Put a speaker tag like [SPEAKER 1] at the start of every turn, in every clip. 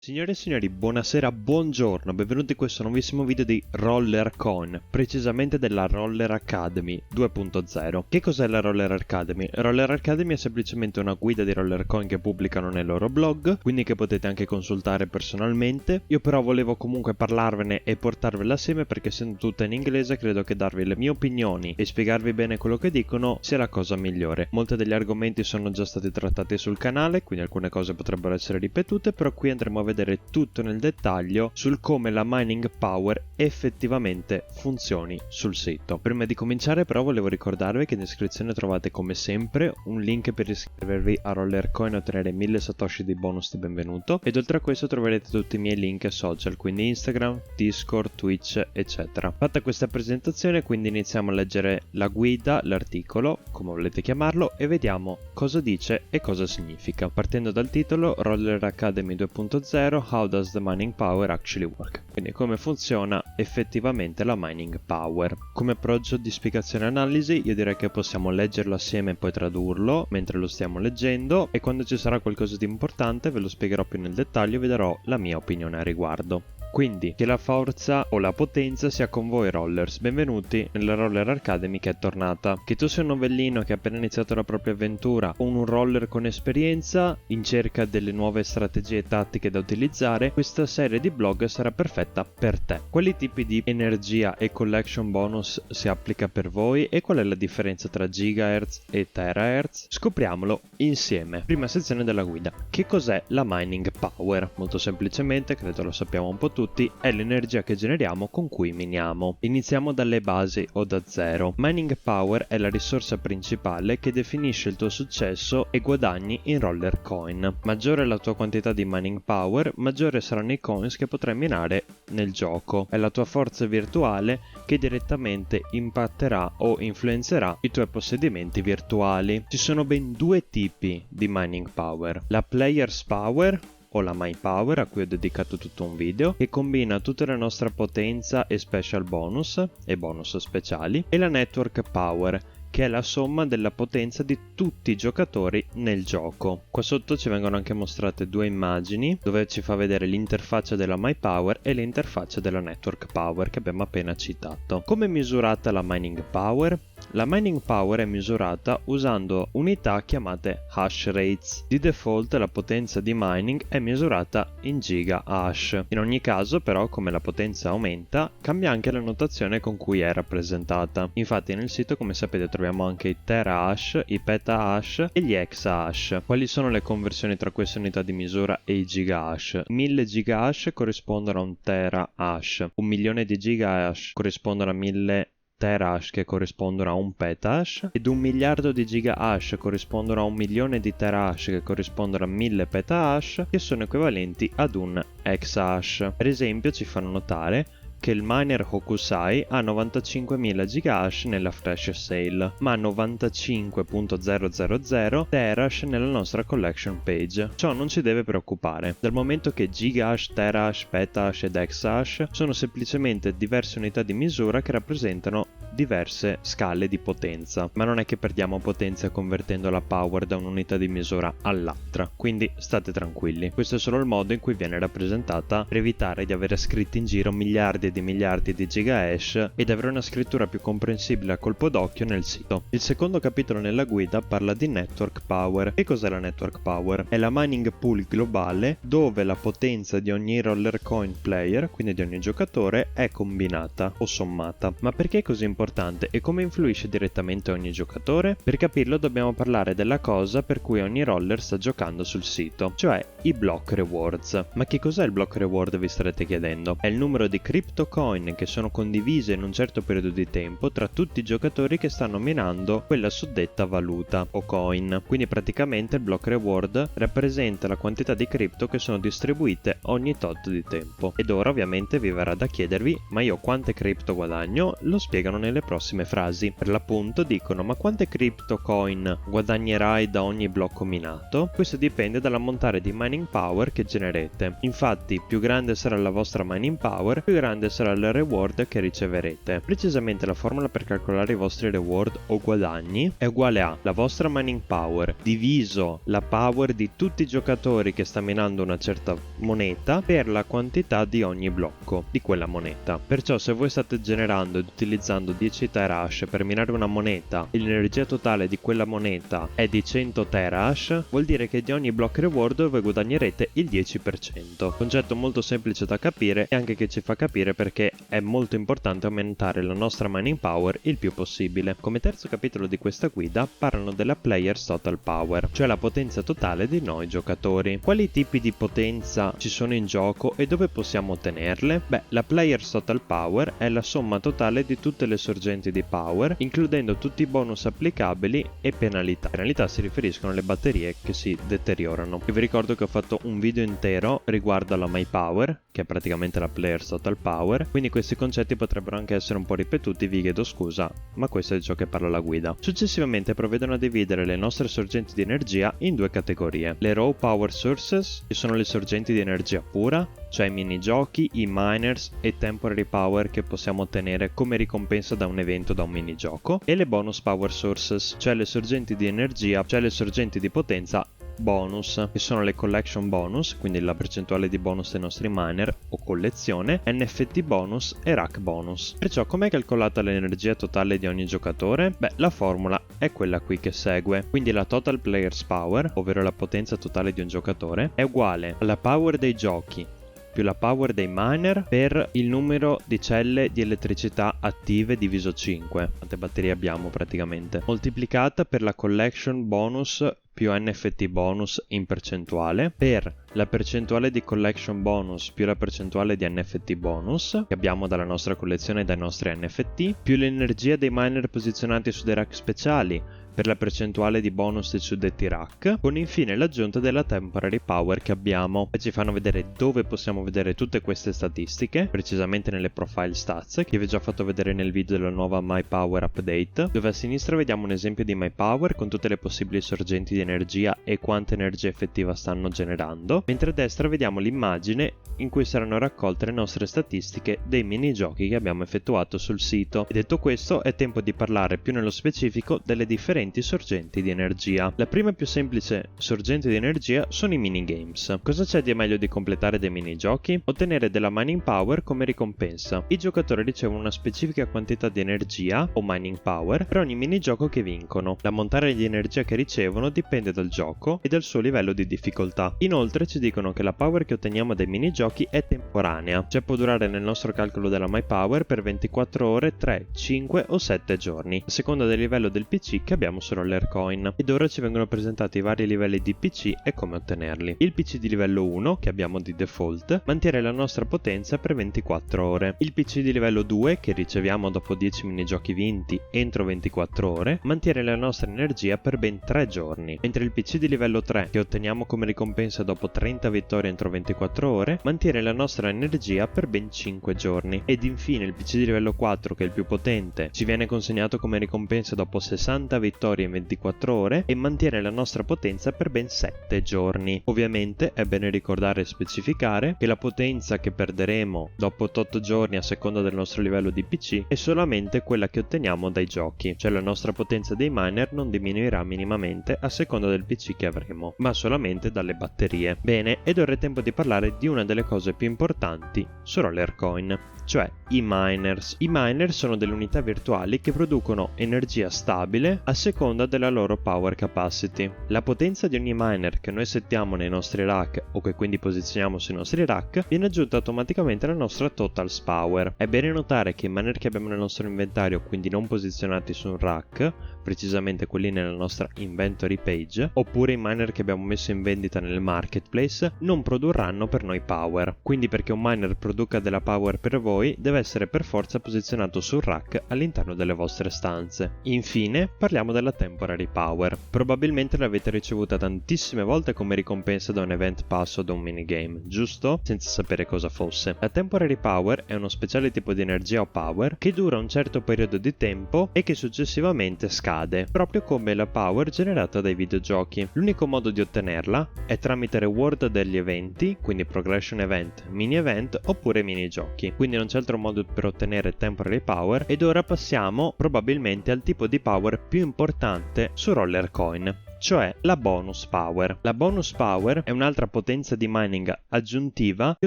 [SPEAKER 1] Signore e signori, buonasera, buongiorno, benvenuti in questo nuovissimo video di RollerCoin, precisamente della Roller Academy 2.0. Che cos'è la Roller Academy? Roller Academy è semplicemente una guida di RollerCoin che pubblicano nel loro blog, quindi che potete anche consultare personalmente. Io però volevo comunque parlarvene e portarvela assieme perché essendo tutta in inglese credo che darvi le mie opinioni e spiegarvi bene quello che dicono sia la cosa migliore. Molti degli argomenti sono già stati trattati sul canale, quindi alcune cose potrebbero essere ripetute, però qui andremo a vedere tutto nel dettaglio sul come la mining power effettivamente funzioni sul sito. Prima di cominciare però volevo ricordarvi che in descrizione trovate come sempre un link per iscrivervi a RollerCoin e ottenere 1000 satoshi di bonus di benvenuto, ed oltre a questo troverete tutti i miei link social, quindi Instagram, Discord, Twitch eccetera. Fatta questa presentazione quindi iniziamo a leggere la guida, l'articolo, come volete chiamarlo, e vediamo cosa dice e cosa significa. Partendo dal titolo, Roller Academy 2.0, How does the mining power actually work? Quindi come funziona effettivamente la mining power. Come approccio di spiegazione e analisi io direi che possiamo leggerlo assieme e poi tradurlo mentre lo stiamo leggendo, e quando ci sarà qualcosa di importante ve lo spiegherò più nel dettaglio e vi darò la mia opinione a riguardo. Quindi, che la forza o la potenza sia con voi rollers, benvenuti nella Roller Academy che è tornata. Che tu sia un novellino che ha appena iniziato la propria avventura o un roller con esperienza in cerca delle nuove strategie e tattiche da utilizzare, questa serie di blog sarà perfetta per te. Quali tipi di energia e collection bonus si applica per voi e qual è la differenza tra gigahertz e terahertz? Scopriamolo insieme. Prima sezione della guida. Che cos'è la mining power? Molto semplicemente, credo lo sappiamo un po' tutti, è l'energia che generiamo con cui miniamo. Iniziamo dalle basi o da zero. Mining power è la risorsa principale che definisce il tuo successo e guadagni in RollerCoin. Maggiore è la tua quantità di mining power, maggiore saranno i coins che potrai minare nel gioco. È la tua forza virtuale che direttamente impatterà o influenzerà i tuoi possedimenti virtuali. Ci sono ben due tipi di mining power: la player's power o la My Power, a cui ho dedicato tutto un video, che combina tutta la nostra potenza e special bonus e bonus speciali, e la Network Power, che è la somma della potenza di tutti i giocatori nel gioco. Qua sotto ci vengono anche mostrate due immagini dove ci fa vedere l'interfaccia della My Power e l'interfaccia della Network Power che abbiamo appena citato. Come è misurata la Mining Power? La mining power è misurata usando unità chiamate hash rates. Di default la potenza di mining è misurata in giga hash. In ogni caso però, come la potenza aumenta, cambia anche la notazione con cui è rappresentata. Infatti nel sito, come sapete, troviamo anche i tera hash, i peta hash e gli exa hash. Quali sono le conversioni tra queste unità di misura e i giga hash? 1000 giga hash corrispondono a un tera hash, 1 milione di giga hash corrispondono a 1000 terahash che corrispondono a un petahash, ed 1 miliardo di gigahash corrispondono a 1 milione di terahash che corrispondono a 1000 petahash, che sono equivalenti ad un exahash. Per esempio ci fanno notare che il miner Hokusai ha 95.000 gigahash nella flash sale, ma 95.000 terahash nella nostra collection page. Ciò non ci deve preoccupare, dal momento che gigahash, terahash, petahash ed exahash sono semplicemente diverse unità di misura che rappresentano diverse scale di potenza, ma non è che perdiamo potenza convertendo la power da un'unità di misura all'altra, quindi state tranquilli. Questo è solo il modo in cui viene rappresentata per evitare di avere scritti in giro miliardi di gigahash ed avere una scrittura più comprensibile a colpo d'occhio nel sito. Il secondo capitolo nella guida parla di Network Power. Che cos'è la Network Power? È la mining pool globale dove la potenza di ogni RollerCoin player, quindi di ogni giocatore, è combinata o sommata. Ma perché è così importante e come influisce direttamente ogni giocatore? Per capirlo dobbiamo parlare della cosa per cui ogni roller sta giocando sul sito, cioè i block rewards. Ma che cos'è il block reward, vi starete chiedendo? È il numero di crypto coin che sono condivise in un certo periodo di tempo tra tutti i giocatori che stanno minando quella suddetta valuta o coin. Quindi praticamente il block reward rappresenta la quantità di cripto che sono distribuite ogni tot di tempo. Ed ora ovviamente vi verrà da chiedervi: ma io quante cripto guadagno? Lo spiegano nel nelle prossime frasi. Per l'appunto dicono: ma quante crypto coin guadagnerai da ogni blocco minato? Questo dipende dall'ammontare di mining power che genererete. Infatti, più grande sarà la vostra mining power, più grande sarà il reward che riceverete. Precisamente la formula per calcolare i vostri reward o guadagni è uguale a la vostra mining power diviso la power di tutti i giocatori che sta minando una certa moneta per la quantità di ogni blocco di quella moneta. Perciò se voi state generando ed utilizzando 10 terahash per minare una moneta e l'energia totale di quella moneta è di 100 terahash, vuol dire che di ogni block reward voi guadagnerete il 10%. Concetto molto semplice da capire e anche che ci fa capire perché è molto importante aumentare la nostra mining power il più possibile. Come terzo capitolo di questa guida parlano della Player's Total Power, cioè la potenza totale di noi giocatori. Quali tipi di potenza ci sono in gioco e dove possiamo ottenerle? Beh, la Player's Total Power è la somma totale di tutte le sorgenti di power, includendo tutti i bonus applicabili e penalità. Penalità si riferiscono alle batterie che si deteriorano. Io vi ricordo che ho fatto un video intero riguardo alla My Power, che è praticamente la Player's Total Power, quindi questi concetti potrebbero anche essere un po' ripetuti, vi chiedo scusa, ma questo è ciò che parla la guida. Successivamente provvedono a dividere le nostre sorgenti di energia in due categorie: le Raw Power Sources, che sono le sorgenti di energia pura, cioè i minigiochi, i miners e temporary power che possiamo ottenere come ricompensa da un evento, da un minigioco, e le bonus power sources, cioè le sorgenti di energia, cioè le sorgenti di potenza bonus, che sono le collection bonus, quindi la percentuale di bonus dei nostri miner o collezione, NFT bonus e rack bonus. Perciò com'è calcolata l'energia totale di ogni giocatore? Beh, la formula è quella qui che segue, quindi la total players power, ovvero la potenza totale di un giocatore, è uguale alla power dei giochi più la power dei miner per il numero di celle di elettricità attive diviso 5, quante batterie abbiamo praticamente, moltiplicata per la collection bonus più NFT bonus in percentuale, per la percentuale di collection bonus più la percentuale di NFT bonus che abbiamo dalla nostra collezione e dai nostri NFT, più l'energia dei miner posizionati su dei rack speciali per la percentuale di bonus dei suddetti rack, con infine l'aggiunta della temporary power che abbiamo. E ci fanno vedere dove possiamo vedere tutte queste statistiche, precisamente nelle profile stats, che vi ho già fatto vedere nel video della nuova My Power Update, dove a sinistra vediamo un esempio di My Power con tutte le possibili sorgenti di energia e quanta energia effettiva stanno generando, mentre a destra vediamo l'immagine in cui saranno raccolte le nostre statistiche dei minigiochi che abbiamo effettuato sul sito. E detto questo, è tempo di parlare più nello specifico delle differenti sorgenti di energia. La prima e più semplice sorgente di energia sono i minigames. Cosa c'è di meglio di completare dei minigiochi? Ottenere della mining power come ricompensa. I giocatori ricevono una specifica quantità di energia o mining power per ogni minigioco che vincono. L'ammontare di energia che ricevono dipende dal gioco e dal suo livello di difficoltà. Inoltre ci dicono che la power che otteniamo dai minigiochi è temporanea, cioè può durare nel nostro calcolo della my power per 24 ore, 3, 5 o 7 giorni, a seconda del livello del PC che abbiamo su Rollercoin. Ed ora ci vengono presentati i vari livelli di PC e come ottenerli. Il PC di livello 1, che abbiamo di default, mantiene la nostra potenza per 24 ore. Il PC di livello 2, che riceviamo dopo 10 minigiochi vinti entro 24 ore, mantiene la nostra energia per ben 3 giorni. Mentre il PC di livello 3, che otteniamo come ricompensa dopo 30 vittorie entro 24 ore, mantiene la nostra energia per ben 5 giorni. Ed infine il PC di livello 4, che è il più potente, ci viene consegnato come ricompensa dopo 60 vittorie in 24 ore e mantiene la nostra potenza per ben 7 giorni. Ovviamente è bene ricordare e specificare che la potenza che perderemo dopo 8 giorni a seconda del nostro livello di PC è solamente quella che otteniamo dai giochi, cioè la nostra potenza dei miner non diminuirà minimamente a seconda del PC che avremo, ma solamente dalle batterie. Bene, ed ora è tempo di parlare di una delle cose più importanti su Rollercoin, cioè i miners. I miners sono delle unità virtuali che producono energia stabile a seconda della loro power capacity. La potenza di ogni miner che noi settiamo nei nostri rack o che quindi posizioniamo sui nostri rack viene aggiunta automaticamente alla nostra totals power. È bene notare che i miner che abbiamo nel nostro inventario, quindi non posizionati su un rack, precisamente quelli nella nostra inventory page, oppure i miner che abbiamo messo in vendita nel marketplace, non produrranno per noi power. Quindi perché un miner produca della power per voi deve essere per forza posizionato sul rack all'interno delle vostre stanze. Infine parliamo della Temporary Power. Probabilmente l'avete ricevuta tantissime volte come ricompensa da un event pass o da un minigame, giusto? Senza sapere cosa fosse. La Temporary Power è uno speciale tipo di energia o power che dura un certo periodo di tempo e che successivamente scade, proprio come la power generata dai videogiochi. L'unico modo di ottenerla è tramite reward degli eventi, quindi progression event, mini event oppure minigiochi. Quindi non c'è altro modo per ottenere Temporary Power ed ora passiamo probabilmente al tipo di power più importante su Rollercoin, cioè la bonus power. La bonus power è un'altra potenza di mining aggiuntiva che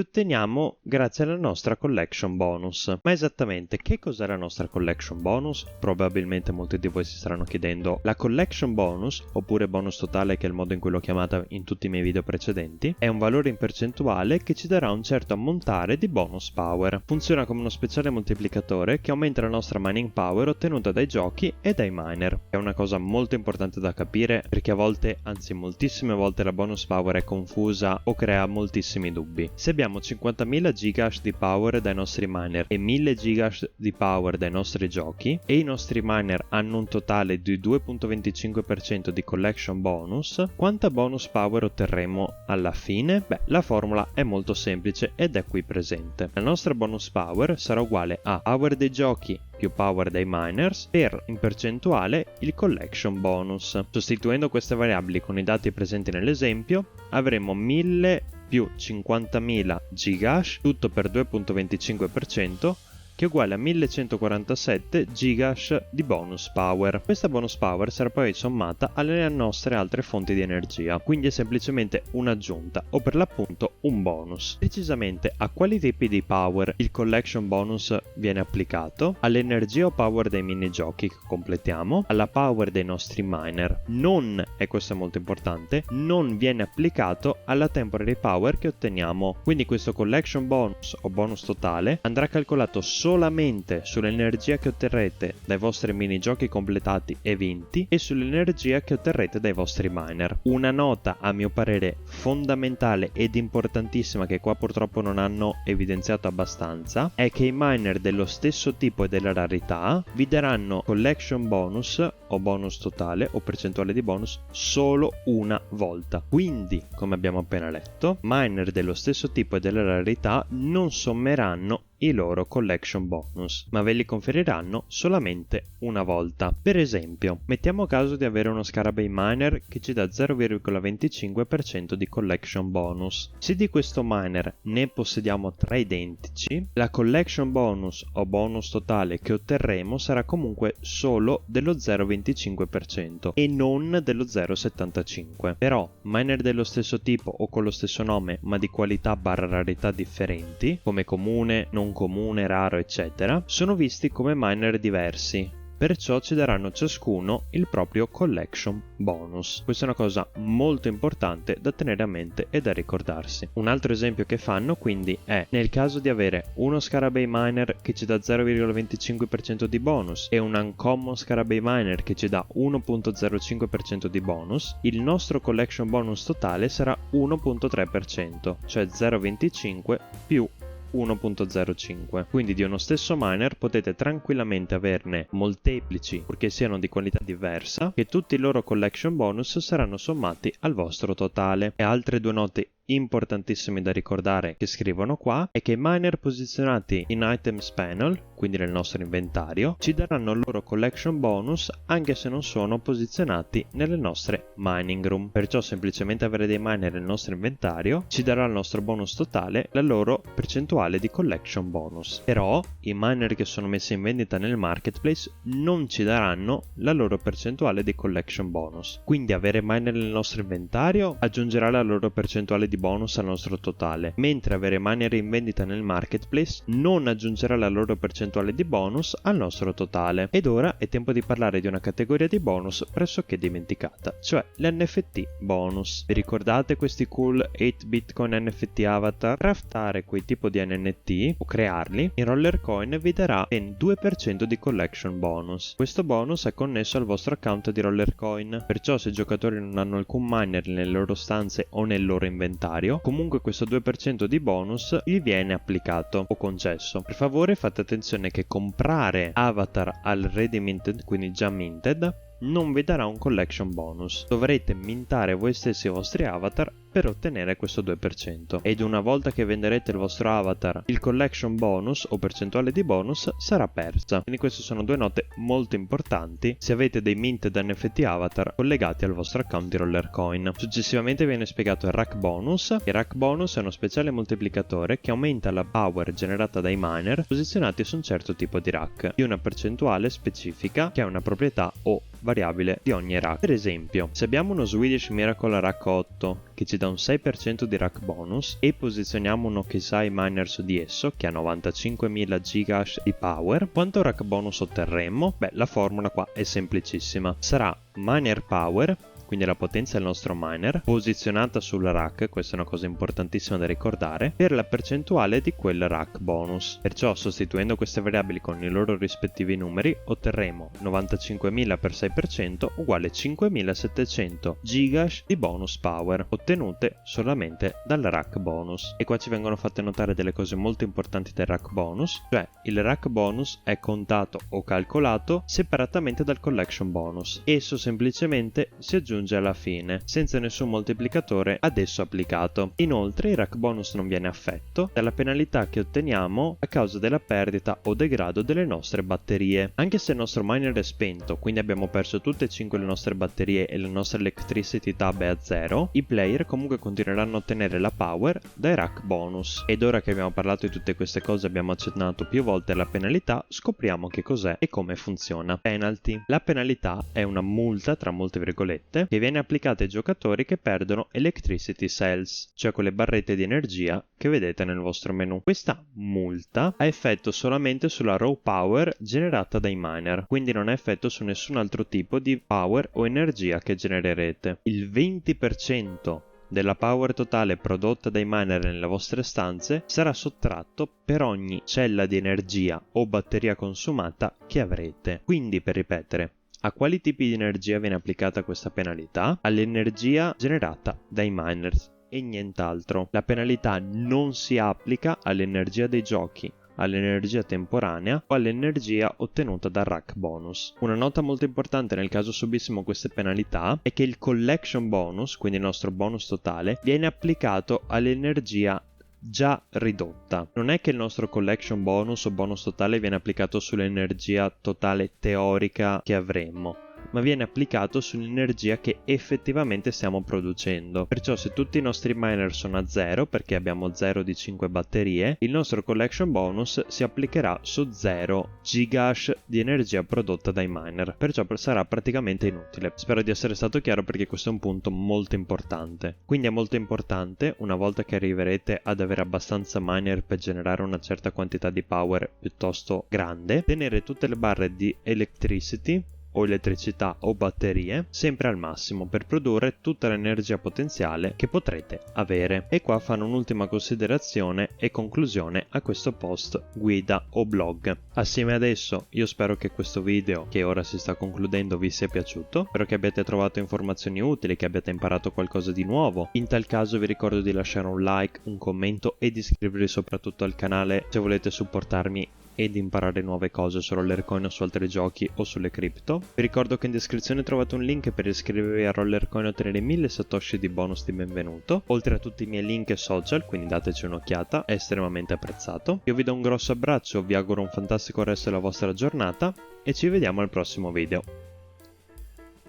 [SPEAKER 1] otteniamo grazie alla nostra collection bonus. Ma esattamente che cos'è la nostra collection bonus? Probabilmente molti di voi si staranno chiedendo. La collection bonus, oppure bonus totale che è il modo in cui l'ho chiamata in tutti i miei video precedenti, è un valore in percentuale che ci darà un certo ammontare di bonus power. Funziona come uno speciale moltiplicatore che aumenta la nostra mining power ottenuta dai giochi e dai miner. È una cosa molto importante da capire perché a volte, anzi moltissime volte, la bonus power è confusa o crea moltissimi dubbi. Se abbiamo 50.000 gigahash di power dai nostri miner e 1000 gigahash di power dai nostri giochi e i nostri miner hanno un totale di 2.25% di collection bonus, quanta bonus power otterremo alla fine? Beh, la formula è molto semplice ed è qui presente. La nostra bonus power sarà uguale a power dei giochi più power dai miners per in percentuale il collection bonus. Sostituendo queste variabili con i dati presenti nell'esempio avremo 1000 più 50.000 gigahash, tutto per 2.25%, che è uguale a 1147 gigahash di bonus power. Questa bonus power sarà poi sommata alle nostre altre fonti di energia, quindi è semplicemente un'aggiunta o per l'appunto un bonus. Precisamente a quali tipi di power il collection bonus viene applicato? All'energia o power dei minigiochi che completiamo, alla power dei nostri miner. Non, e questo è molto importante, non viene applicato alla temporary power che otteniamo. Quindi questo collection bonus o bonus totale andrà calcolato solamente sull'energia che otterrete dai vostri minigiochi completati e vinti e sull'energia che otterrete dai vostri miner. Una nota a mio parere fondamentale ed importantissima che qua purtroppo non hanno evidenziato abbastanza è che i miner dello stesso tipo e della rarità vi daranno collection bonus o bonus totale o percentuale di bonus solo una volta. Quindi, come abbiamo appena letto, miner dello stesso tipo e della rarità non sommeranno i loro collection bonus, ma ve li conferiranno solamente una volta. Per esempio, mettiamo caso di avere uno Scarabei miner che ci dà 0,25% di collection bonus. Se di questo miner ne possediamo 3 identici, la collection bonus o bonus totale che otterremo sarà comunque solo dello 0,25% e non dello 0,75%. Però miner dello stesso tipo o con lo stesso nome ma di qualità barra rarità differenti, come comune, non comune, raro, eccetera, sono visti come miner diversi. Perciò ci daranno ciascuno il proprio collection bonus. Questa è una cosa molto importante da tenere a mente e da ricordarsi. Un altro esempio che fanno quindi è nel caso di avere uno Scarabei miner che ci dà 0,25% di bonus e un uncommon Scarabei miner che ci dà 1.05% di bonus, il nostro collection bonus totale sarà 1.3%, cioè 0,25 più 1.05. Quindi di uno stesso miner potete tranquillamente averne molteplici purché siano di qualità diversa, che tutti i loro collection bonus saranno sommati al vostro totale. E altre due note importantissime da ricordare che scrivono qua è che i miner posizionati in items panel, quindi nel nostro inventario, ci daranno il loro collection bonus anche se non sono posizionati nelle nostre mining room. Perciò semplicemente avere dei miner nel nostro inventario ci darà il nostro bonus totale, la loro percentuale di collection bonus. Però i miner che sono messi in vendita nel marketplace non ci daranno la loro percentuale di collection bonus. Quindi avere miner nel nostro inventario aggiungerà la loro percentuale di bonus al nostro totale, mentre avere miner in vendita nel marketplace non aggiungerà la loro percentuale di bonus al nostro totale. Ed ora è tempo di parlare di una categoria di bonus pressoché dimenticata, cioè l'NFT bonus. Vi ricordate questi cool 8 Bitcoin NFT avatar? Craftare quei tipo di NFT o crearli in Rollercoin vi darà ben 2% di collection bonus. Questo bonus è connesso al vostro account di Rollercoin, perciò se i giocatori non hanno alcun miner nelle loro stanze o nel loro inventario, comunque questo 2% di bonus gli viene applicato o concesso. Per favore fate attenzione che comprare avatar al ready minted, quindi già minted, non vi darà un collection bonus. Dovrete mintare voi stessi i vostri avatar per ottenere questo 2%. Ed una volta che venderete il vostro avatar, il collection bonus o percentuale di bonus sarà persa. Quindi queste sono due note molto importanti se avete dei minted NFT avatar collegati al vostro account di Rollercoin. Successivamente viene spiegato il rack bonus. Il rack bonus è uno speciale moltiplicatore che aumenta la power generata dai miner posizionati su un certo tipo di rack, di una percentuale specifica che ha una proprietà o variabile di ogni rack. Per esempio, se abbiamo uno Swedish Miracle rack 8 che ci dà un 6% di rack bonus e posizioniamo un Okisai miner su di esso che ha 95.000 gigahash di power, quanto rack bonus otterremmo? Beh, la formula qua è semplicissima. Sarà miner power, quindi la potenza del nostro miner, posizionata sul rack, questa è una cosa importantissima da ricordare, per la percentuale di quel rack bonus. Perciò, sostituendo queste variabili con i loro rispettivi numeri, otterremo 95.000 per 6% uguale 5.700 gigahash di bonus power, ottenute solamente dal rack bonus. E qua ci vengono fatte notare delle cose molto importanti del rack bonus, cioè il rack bonus è contato o calcolato separatamente dal collection bonus. Esso semplicemente si aggiunge alla fine, senza nessun moltiplicatore ad esso applicato. Inoltre il rack bonus non viene affetto dalla penalità che otteniamo a causa della perdita o degrado delle nostre batterie. Anche se il nostro miner è spento, quindi abbiamo perso tutte e 5 le nostre batterie e la nostra electricity tab è a 0, i player comunque continueranno a ottenere la power dai rack bonus. Ed ora che abbiamo parlato di tutte queste cose, abbiamo accennato più volte alla penalità, scopriamo che cos'è e come funziona. Penalty. La penalità è una multa, tra molte virgolette, che viene applicata ai giocatori che perdono electricity cells, cioè quelle barrette di energia che vedete nel vostro menu. Questa multa ha effetto solamente sulla raw power generata dai miner, quindi non ha effetto su nessun altro tipo di power o energia che genererete. Il 20% della power totale prodotta dai miner nelle vostre stanze sarà sottratto per ogni cella di energia o batteria consumata che avrete. Quindi, per ripetere, a quali tipi di energia viene applicata questa penalità? All'energia generata dai miners e nient'altro. La penalità non si applica all'energia dei giochi, all'energia temporanea o all'energia ottenuta dal rack bonus. Una nota molto importante nel caso subissimo queste penalità è che il collection bonus, quindi il nostro bonus totale, viene applicato all'energia già ridotta. Non è che il nostro collection bonus o bonus totale viene applicato sull'energia totale teorica che avremmo, ma viene applicato sull'energia che effettivamente stiamo producendo. Perciò se tutti i nostri miner sono a 0 perché abbiamo 0 di 5 batterie, il nostro collection bonus si applicherà su 0 gigahash di energia prodotta dai miner, perciò sarà praticamente inutile. Spero di essere stato chiaro perché questo è un punto molto importante. Quindi è molto importante, una volta che arriverete ad avere abbastanza miner per generare una certa quantità di power piuttosto grande, tenere tutte le barre di electricity o elettricità o batterie sempre al massimo per produrre tutta l'energia potenziale che potrete avere. E qua fanno un'ultima considerazione e conclusione a questo post guida o blog. Assieme ad esso io spero che questo video, che ora si sta concludendo, vi sia piaciuto, spero che abbiate trovato informazioni utili, che abbiate imparato qualcosa di nuovo. In tal caso vi ricordo di lasciare un like, un commento e di iscrivervi soprattutto al canale se volete supportarmi ed imparare nuove cose su Rollercoin o su altri giochi o sulle cripto. Vi ricordo che in descrizione trovate un link per iscrivervi a Rollercoin e ottenere 1000 satoshi di bonus di benvenuto, oltre a tutti i miei link e social, quindi dateci un'occhiata, è estremamente apprezzato. Io vi do un grosso abbraccio, vi auguro un fantastico resto della vostra giornata e ci vediamo al prossimo video.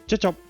[SPEAKER 1] Ciao ciao!